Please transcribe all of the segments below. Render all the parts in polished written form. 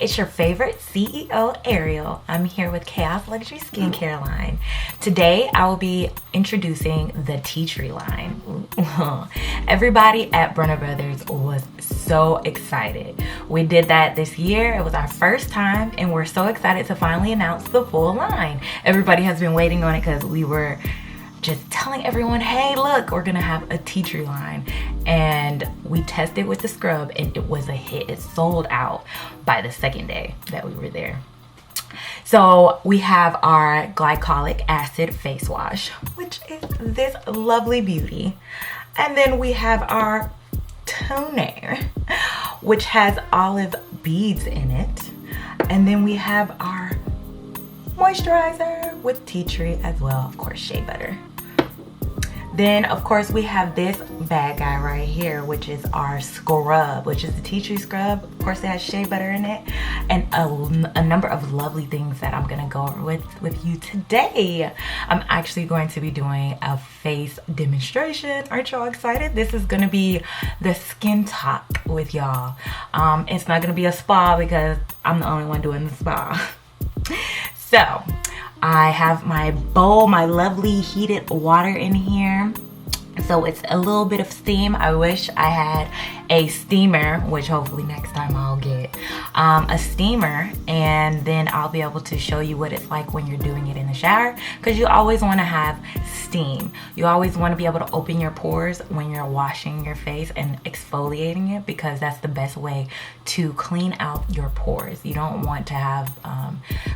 it's your favorite CEO, Ariel. I'm here with KAAS Luxury Skincare line. Today, I will be introducing the Tea Tree line. Everybody at Bronner Brothers was so excited. We did that this year. It was our first time, and we're so excited to finally announce the full line. Everybody has been waiting on it because we were just telling everyone, hey, look, we're gonna have a tea tree line. And we tested with the scrub and it was a hit. It sold out by the second day that we were there. So we have our glycolic acid face wash, which is this lovely beauty. And then we have our toner, which has olive beads in it. And then we have our moisturizer with tea tree as well, of course, shea butter. Then of course we have this bad guy right here, which is our scrub, which is the tea tree scrub. Of course it has shea butter in it and a number of lovely things that I'm gonna go over with you today. I'm actually going to be doing a face demonstration. Aren't y'all excited? This is gonna be the skin talk with y'all. It's not gonna be a spa because I'm the only one doing the spa. So I have my bowl, my lovely heated water in here. So it's a little bit of steam. I wish I had a steamer, which hopefully next time I'll get a steamer, and then I'll be able to show you what it's like when you're doing it in the shower, because you always want to have steam. You always want to be able to open your pores when you're washing your face and exfoliating it, because that's the best way to clean out your pores. You don't want to have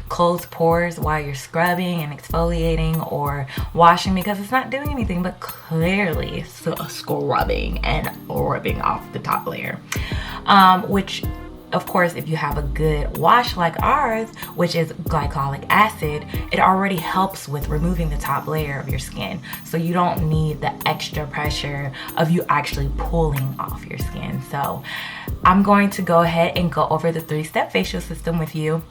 closed pores while you're scrubbing and exfoliating or washing, because it's not doing anything but clearly scrubbing and rubbing off the top layer, which of course if you have a good wash like ours, which is glycolic acid, it already helps with removing the top layer of your skin, so you don't need the extra pressure of you actually pulling off your skin. So I'm going to go ahead and go over the 3-step facial system with you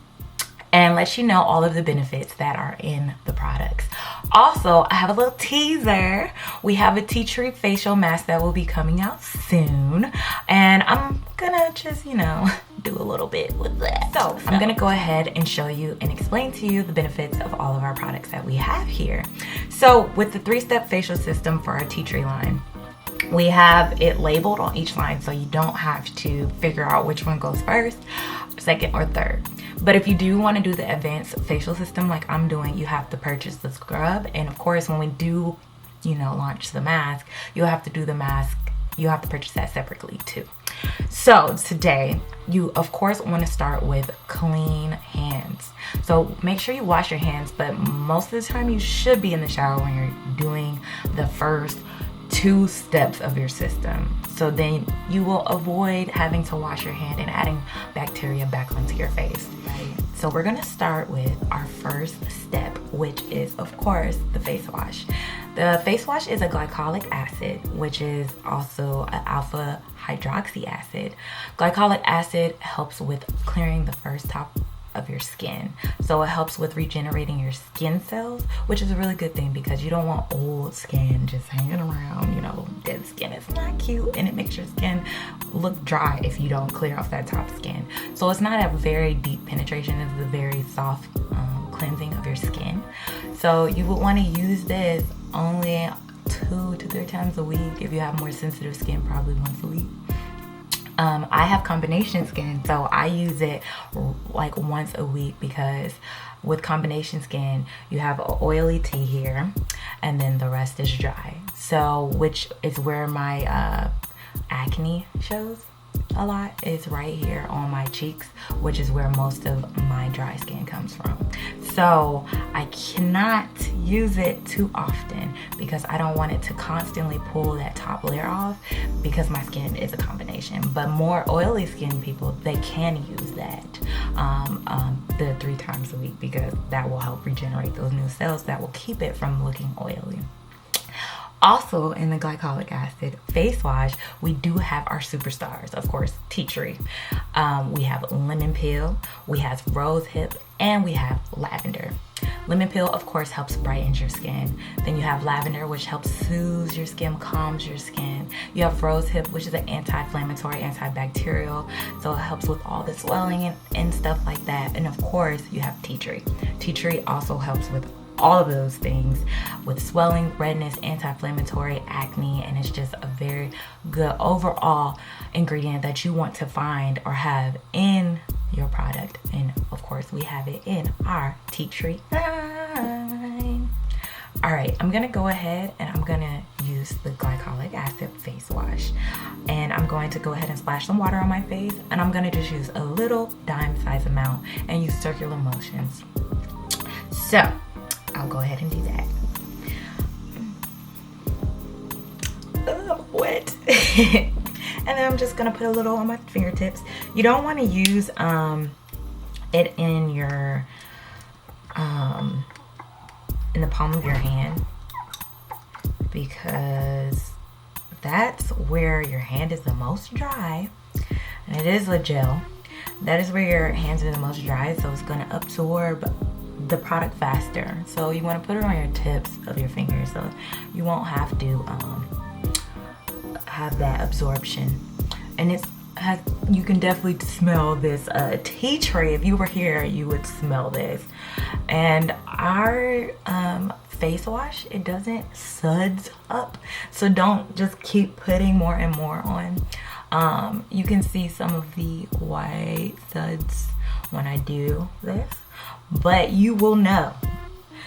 and let you know all of the benefits that are in the products. Also, I have a little teaser. We have a tea tree facial mask that will be coming out soon, and I'm gonna just, do a little bit with that. So I'm gonna go ahead and show you and explain to you the benefits of all of our products that we have here. So with the 3-step facial system for our tea tree line, we have it labeled on each line, so you don't have to figure out which one goes first, second, or third. But if you do want to do the advanced facial system like I'm doing, you have to purchase the scrub. And of course, when we do, launch the mask, you'll have to do the mask. You have to purchase that separately too. So today, you of course want to start with clean hands. So make sure you wash your hands, but most of the time you should be in the shower when you're doing the first 2 steps of your system. So then you will avoid having to wash your hand and adding bacteria back onto your face. Right? So we're gonna start with our first step, which is of course the face wash. The face wash is a glycolic acid, which is also an alpha hydroxy acid. Glycolic acid helps with clearing the first top of your skin, so it helps with regenerating your skin cells, which is a really good thing because you don't want old skin just hanging around. Dead skin is not cute, and it makes your skin look dry if you don't clear off that top skin. So it's not a very deep penetration, it's a very soft cleansing of your skin. So you would want to use this only 2 to 3 times a week. If you have more sensitive skin, probably once a week. I have combination skin, so I use it like once a week, because with combination skin, you have an oily tea here, and then the rest is dry. So, which is where my acne shows a lot, is right here on my cheeks, which is where most of my dry skin comes from. So I cannot use it too often because I don't want it to constantly pull that top layer off, because my skin is a combination. But more oily skin people, they can use that the 3 times a week, because that will help regenerate those new cells that will keep it from looking oily. Also, in the glycolic acid face wash, we do have our superstars, of course, tea tree. We have lemon peel, we have rose hip, And we have lavender. Lemon peel, of course, helps brighten your skin. Then you have lavender, which helps soothe your skin, calms your skin. You have rose hip, which is an anti-inflammatory, antibacterial, so it helps with all the swelling and stuff like that. And of course, you have tea tree. Tea tree also helps with all of those things, with swelling, redness, anti-inflammatory, acne, and it's just a very good overall ingredient that you want to find or have in your product. And of course, we have it in our tea tree line. All right, I'm gonna go ahead and I'm gonna use the glycolic acid face wash, and I'm going to go ahead and splash some water on my face, and I'm gonna just use a little dime size amount and use circular motions. So I'll go ahead and do that. I'm wet. And then I'm just gonna put a little on my fingertips. You don't want to use it in your in the palm of your hand, because that's where your hand is the most dry, and it is a gel. That is where your hands are the most dry, so it's gonna absorb the product faster. So you want to put it on your tips of your fingers so you won't have to have that absorption. And you can definitely smell this tea tree. If you were here, you would smell this. And our face wash, it doesn't suds up, so don't just keep putting more and more on. You can see some of the white suds when I do this, but you will know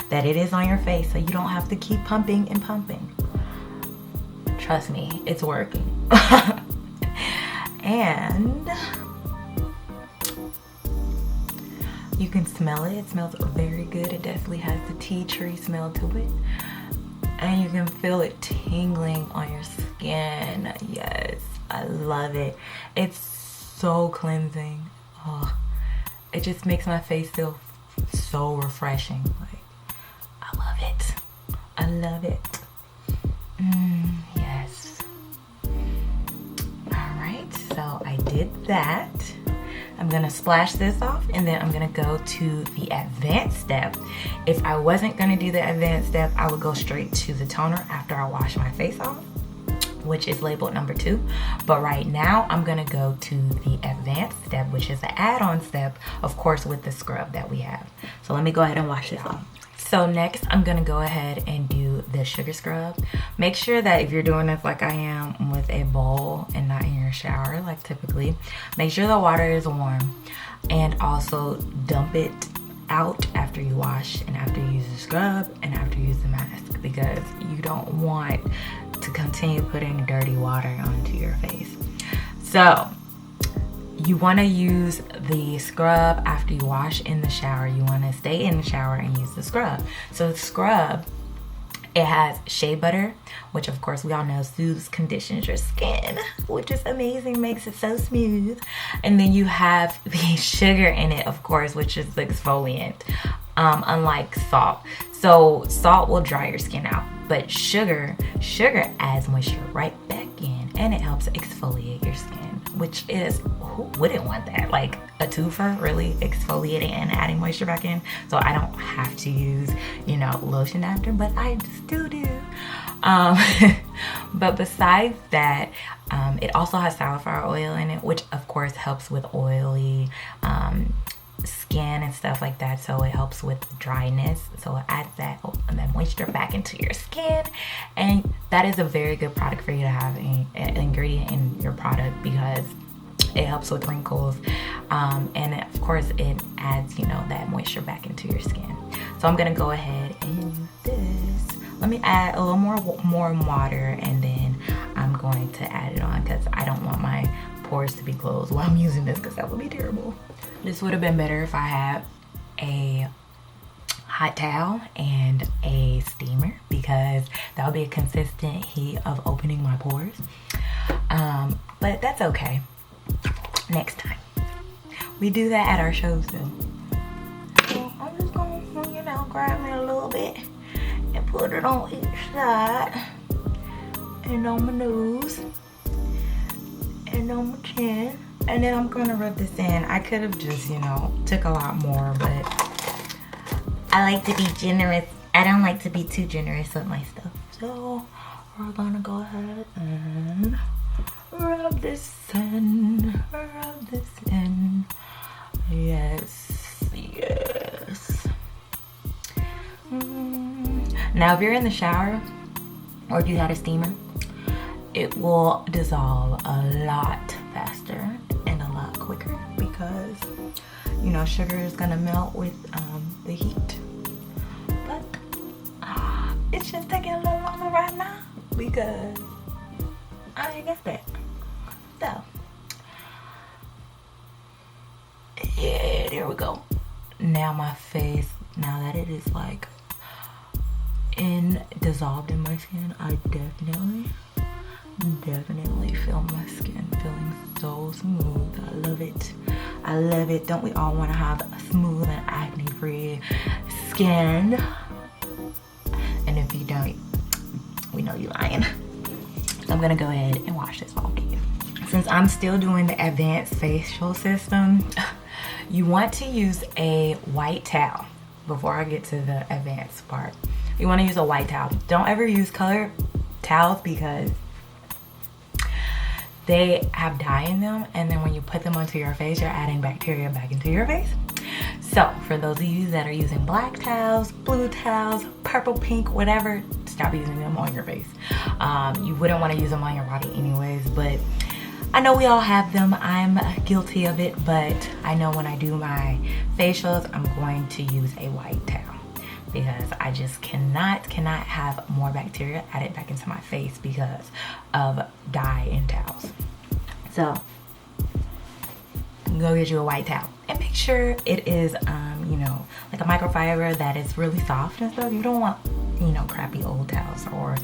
that it is on your face, so you don't have to keep pumping and pumping. Trust me, it's working. And you can smell it. It smells very good. It definitely has the tea tree smell to it. And you can feel it tingling on your skin. Yes, I love it. It's so cleansing. Oh, it just makes my face feel so refreshing. Like, I love it. I love it. Yes. All right, so I did that. I'm gonna splash this off, and then I'm gonna go to the advanced step. If I wasn't gonna do the advanced step, I would go straight to the toner after I wash my face off, which is labeled number 2. But right now, I'm gonna go to the advanced step, which is the add-on step, of course, with the scrub that we have. So let me go ahead and wash this off. So next, I'm gonna go ahead and do the sugar scrub. Make sure that if you're doing this like I am with a bowl and not in your shower like typically, make sure the water is warm, and also dump it out after you wash and after you use the scrub and after you use the mask, because you don't want to continue putting dirty water onto your face. So you want to use the scrub after you wash in the shower. You want to stay in the shower and use the scrub. So the scrub, it has shea butter, which of course we all know soothes, conditions your skin, which is amazing, makes it so smooth. And then you have the sugar in it, of course, which is the exfoliant, unlike salt. So salt will dry your skin out, but sugar adds moisture right back in, and it helps exfoliate your skin, which is, who wouldn't want that? Like a twofer, really, exfoliating and adding moisture back in. So I don't have to use, you know, lotion after, but I still do. But besides that, it also has safflower oil in it, which of course helps with oily skin and stuff like that. So it helps with dryness, so it adds that moisture back into your skin, and that is a very good product for you to have, an ingredient in your product, because it helps with wrinkles, and of course it adds, you know, that moisture back into your skin. So I'm gonna go ahead and use this. Let me add a little more water, and then I'm going to add it on, because I don't want my pores to be closed while I'm using this, because that would be terrible. This would have been better if I had a hot towel and a steamer, because that would be a consistent heat of opening my pores. But that's okay. Next time. We do that at our shows though. So I'm just gonna, you know, grab me a little bit and put it on each side, and on my nose, and on my chin. And then I'm gonna rub this in. I could have just, you know, took a lot more, but I like to be generous. I don't like to be too generous with my stuff. So we're gonna go ahead and rub this in. Rub this in. Yes, yes. Now if you're in the shower or if you had a steamer, it will dissolve a lot faster and a lot quicker because, you know, sugar is gonna melt with the heat. But it's just taking a little longer right now because I ain't got that. So yeah, there we go. Now my face, now that it is like dissolved in my skin, I definitely feel my skin feeling so smooth. I love it. I love it. Don't we all want to have a smooth and acne-free skin? And if you don't, we know you're lying. So I'm gonna go ahead and wash this off to you. Since I'm still doing the advanced facial system, you want to use a white towel. Before I get to the advanced part, you want to use a white towel. Don't ever use colored towels because they have dye in them, and then when you put them onto your face, you're adding bacteria back into your face. So for those of you that are using black towels, blue towels, purple, pink, whatever, stop using them on your face. You wouldn't want to use them on your body anyways, but I know we all have them. I'm guilty of it, but I know when I do my facials, I'm going to use a white towel because I just cannot have more bacteria added back into my face because of dye in towels. So go get you a white towel and make sure it is, you know, like a microfiber that is really soft and stuff. You don't want, you know, crappy old towels or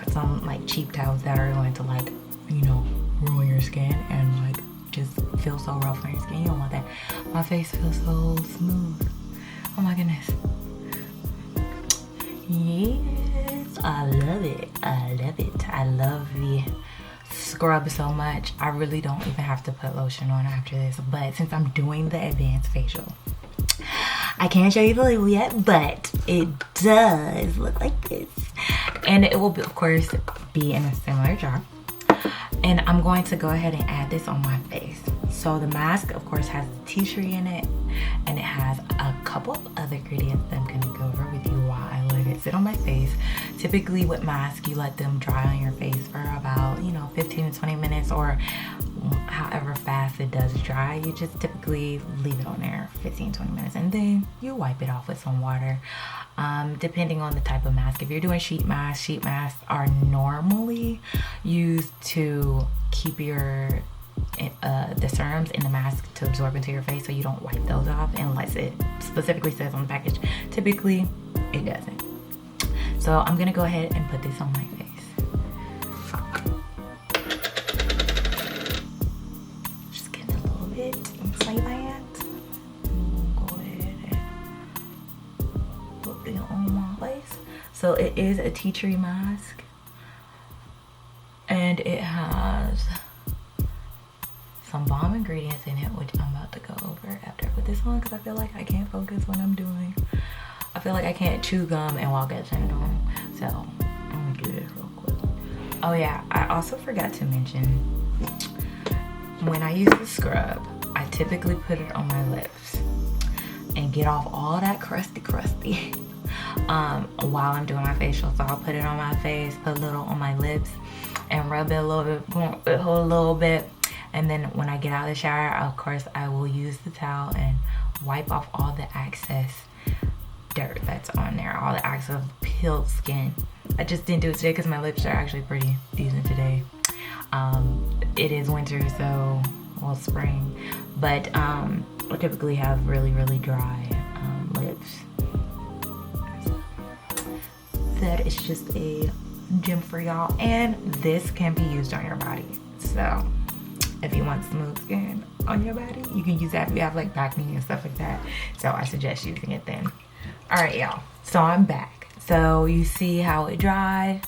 some like cheap towels that are going to, like, you know, ruin your skin and like just feel so rough on your skin. You don't want that. My face feels so smooth. Oh my goodness. Yes, I love it. I love it. I love the scrub so much. I really don't even have to put lotion on after this, but since I'm doing the advanced facial, I can't show you the label yet, but it does look like this, and it will be, of course, be in a similar jar. And I'm going to go ahead and add this on my face. So the mask, of course, has tea tree in it, and it has a couple of other ingredients that I'm going to go over with you while I let it sit on my face. Typically with masks, you let them dry on your face for about, you know, 15 to 20 minutes, or however fast it does dry. You just typically leave it on there 15 20 minutes, and then you wipe it off with some water. Depending on the type of mask. If you're doing sheet masks are normally used to keep your the serums in the mask to absorb into your face, so you don't wipe those off unless it specifically says on the package. Typically it doesn't. So I'm gonna go ahead and put this on my face. Just getting a little bit inside that. Go ahead and put it on my face. So it is a tea tree mask, and it has some bomb ingredients in it, which I'm about to go over after I put this on, because I feel like I can't focus when I'm doing. I feel like I can't chew gum and walk at the same time. So I'm gonna do this real quick. Oh yeah, I also forgot to mention, when I use the scrub, I typically put it on my lips and get off all that crusty while I'm doing my facial. So I'll put it on my face, put a little on my lips, and rub it a little bit. And then when I get out of the shower, of course, I will use the towel and wipe off all the excess dirt that's on there, all the excess peeled skin. I just didn't do it today because my lips are actually pretty decent today. It is winter, so, well, spring, but I typically have really dry lips. That is just a gem for y'all, and this can be used on your body. So if you want smooth skin on your body, you can use that if you have like acne and stuff like that. So I suggest using it then. All right, y'all, so I'm back. So you see how it dried?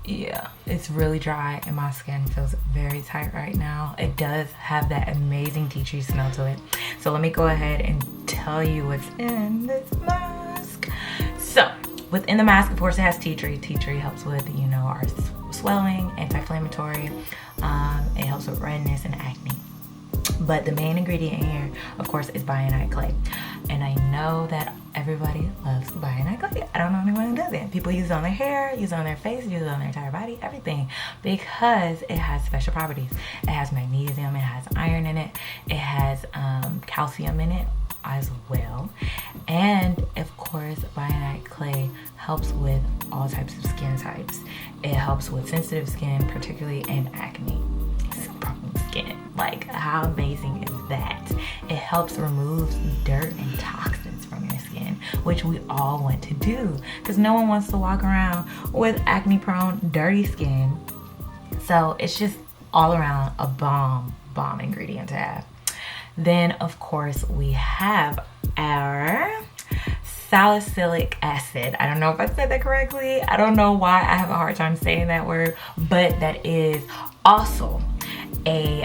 Yeah, it's really dry, and my skin feels very tight right now. It does have that amazing tea tree smell to it. So let me go ahead and tell you what's in this mask. within the mask, of course, it has tea tree. Tea tree helps with, you know, our swelling, anti-inflammatory. It helps with redness and acne. But the main ingredient in here, of course, is bentonite clay. And I know that everybody loves bentonite clay. I don't know anyone who doesn't. People use it on their hair, use it on their face, use it on their entire body, everything. Because it has special properties. It has magnesium, it has iron in it, it has calcium in it as well. And of course, bentonite clay helps with all types of skin types. It helps with sensitive skin, particularly in acne skin. Like, how amazing is that? It helps remove dirt and toxins from your skin, which we all want to do, because no one wants to walk around with acne prone, dirty skin. So it's just all around a bomb ingredient to have. Then of course we have our salicylic acid. I don't know if I said that correctly. I don't know why I have a hard time saying that word, but that is also a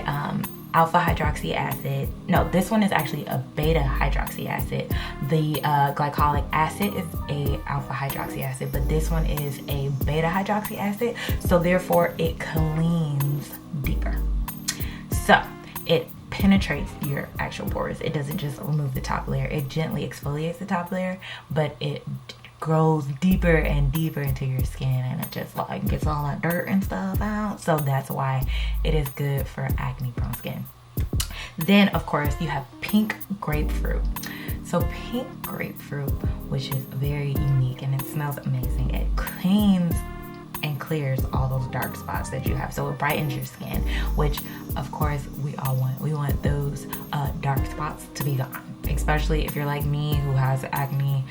alpha hydroxy acid. No, this one is actually a beta hydroxy acid. The glycolic acid is a alpha hydroxy acid, but this one is a beta hydroxy acid, so therefore it cleans deeper. So it penetrates your actual pores. It doesn't just remove the top layer, it gently exfoliates the top layer, but it grows deeper and deeper into your skin, and it just like gets all that dirt and stuff out. So that's why it is good for acne prone skin. Then of course you have pink grapefruit. So pink grapefruit, which is very unique and it smells amazing, it cleans and clears all those dark spots that you have. So it brightens your skin, which of course we all want. We want those dark spots to be gone, especially if you're like me who has acne,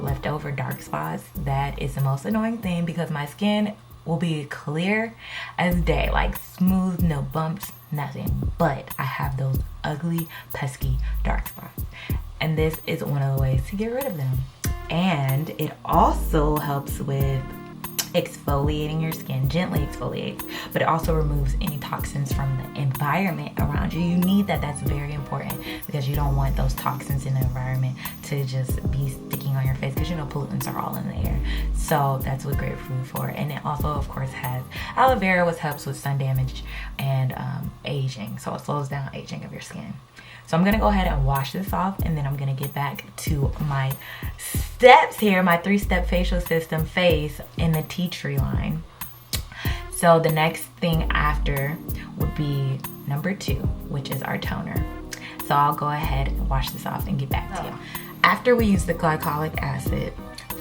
leftover dark spots. That is the most annoying thing, because my skin will be clear as day, like smooth, no bumps, nothing, but I have those ugly, pesky dark spots, and this is one of the ways to get rid of them. And it also helps with exfoliating your skin, gently exfoliates, but it also removes any toxins from the environment around you. You need that. That's very important, because you don't want those toxins in the environment to just be sticking on your face, because you know pollutants are all in the air. So that's what grapefruit for. And it also of course has aloe vera, which helps with sun damage and aging, so it slows down aging of your skin. So I'm gonna go ahead and wash this off, and then I'm gonna get back to my steps here, my 3-step facial system face in the tea tree line. So the next thing after would be number 2, which is our toner. So I'll go ahead and wash this off and get back to you. After we use the glycolic acid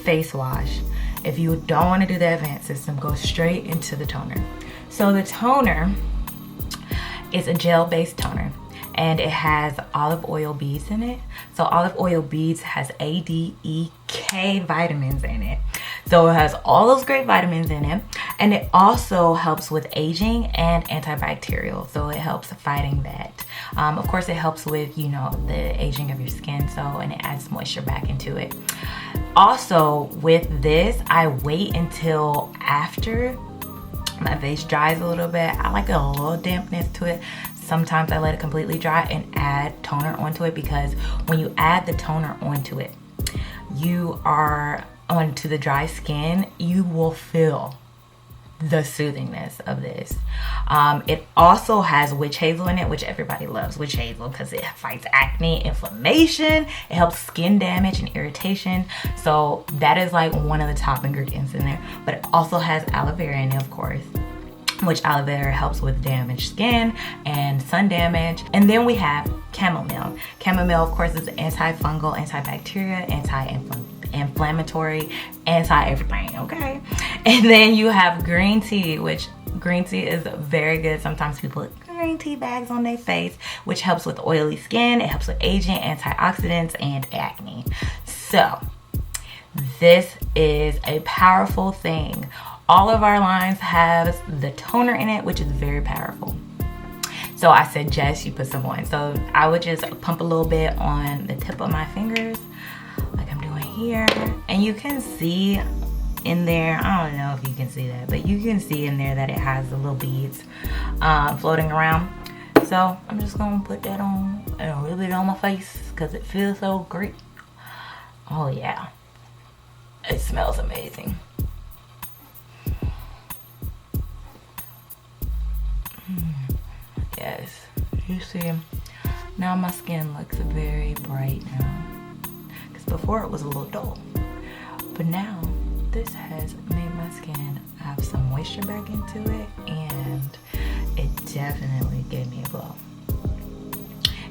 face wash, if you don't want to do the advanced system, go straight into the toner. So the toner is a gel-based toner, and it has olive oil beads in it. So olive oil beads has A, D, E, K vitamins in it. So it has all those great vitamins in it, and it also helps with aging and antibacterial. So it helps fighting that. Of course, it helps with, you know, the aging of your skin. So, and it adds moisture back into it. Also with this, I wait until after my face dries a little bit. I like a little dampness to it. Sometimes I let it completely dry and add toner onto it, because when you add the toner onto it, you are onto the dry skin, you will feel the soothingness of this. It also has witch hazel in it, which everybody loves witch hazel because it fights acne, inflammation, it helps skin damage and irritation. So that is like one of the top ingredients in there. But it also has aloe vera in it, of course, which aloe vera helps with damaged skin and sun damage. And then we have chamomile. Chamomile, of course, is antifungal, antibacterial, anti-inflammatory, anti-everything, okay? And then you have green tea, which green tea is very good. Sometimes people put green tea bags on their face, which helps with oily skin. It helps with aging, antioxidants, and acne. So this is a powerful thing. All of our lines have the toner in it, which is very powerful. So I suggest you put some on. So I would just pump a little bit on the tip of my fingers, like I'm doing here. And you can see in there, I don't know if you can see that, but you can see in there that it has the little beads floating around. So I'm just gonna put that on and rub it on my face because it feels so great. Oh yeah. It smells amazing. Yes, you see, now my skin looks very bright now, because before it was a little dull, but now this has made my skin have some moisture back into it, and it definitely gave me a glow.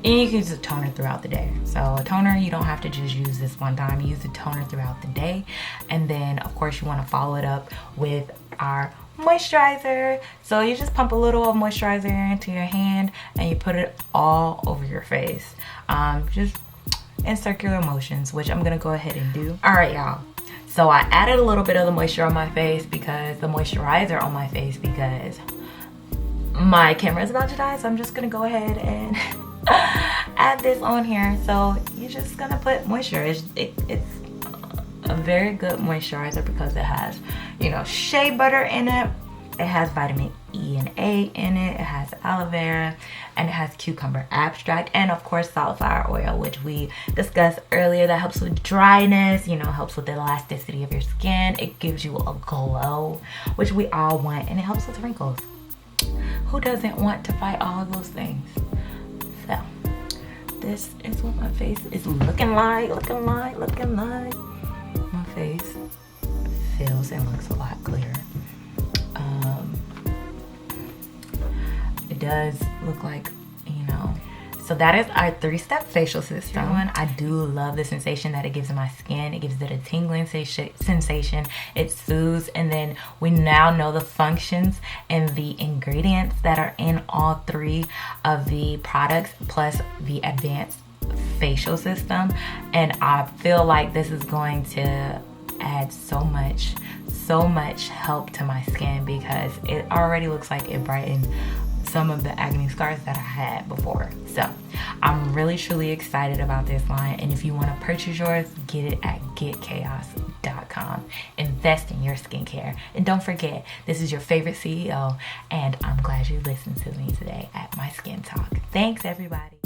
And you can use a toner throughout the day. So a toner, you don't have to just use this one time. You use a toner throughout the day, and then of course you want to follow it up with our moisturizer. So you just pump a little of moisturizer into your hand and you put it all over your face, just in circular motions, which I'm gonna go ahead and do. All right, y'all, so I added a little bit of the moisture on my face, because the moisturizer on my face, because my camera is about to die, so I'm just gonna go ahead and add this on here. So you're just gonna put moisture. It's a very good moisturizer because it has, you know, shea butter in it. It has vitamin E and A in it. It has aloe vera, and it has cucumber extract, and of course safflower oil, which we discussed earlier. That helps with dryness, you know, helps with the elasticity of your skin. It gives you a glow, which we all want, and it helps with wrinkles. Who doesn't want to fight all of those things? So this is what my face is looking like. My face feels and looks a lot clearer. It does look like, you know. So that is our 3-step facial system. I do love the sensation that it gives in my skin. It gives it a tingling sensation. It soothes, and then we now know the functions and the ingredients that are in all 3 of the products, plus the advanced facial system. And I feel like this is going to add so much help to my skin, because it already looks like it brightened some of the acne scars that I had before. So I'm really truly excited about this line, and if you want to purchase yours, get it at getkaas.com. Invest in your skincare, and don't forget, this is your favorite CEO, and I'm glad you listened to me today at my skin talk. Thanks, everybody.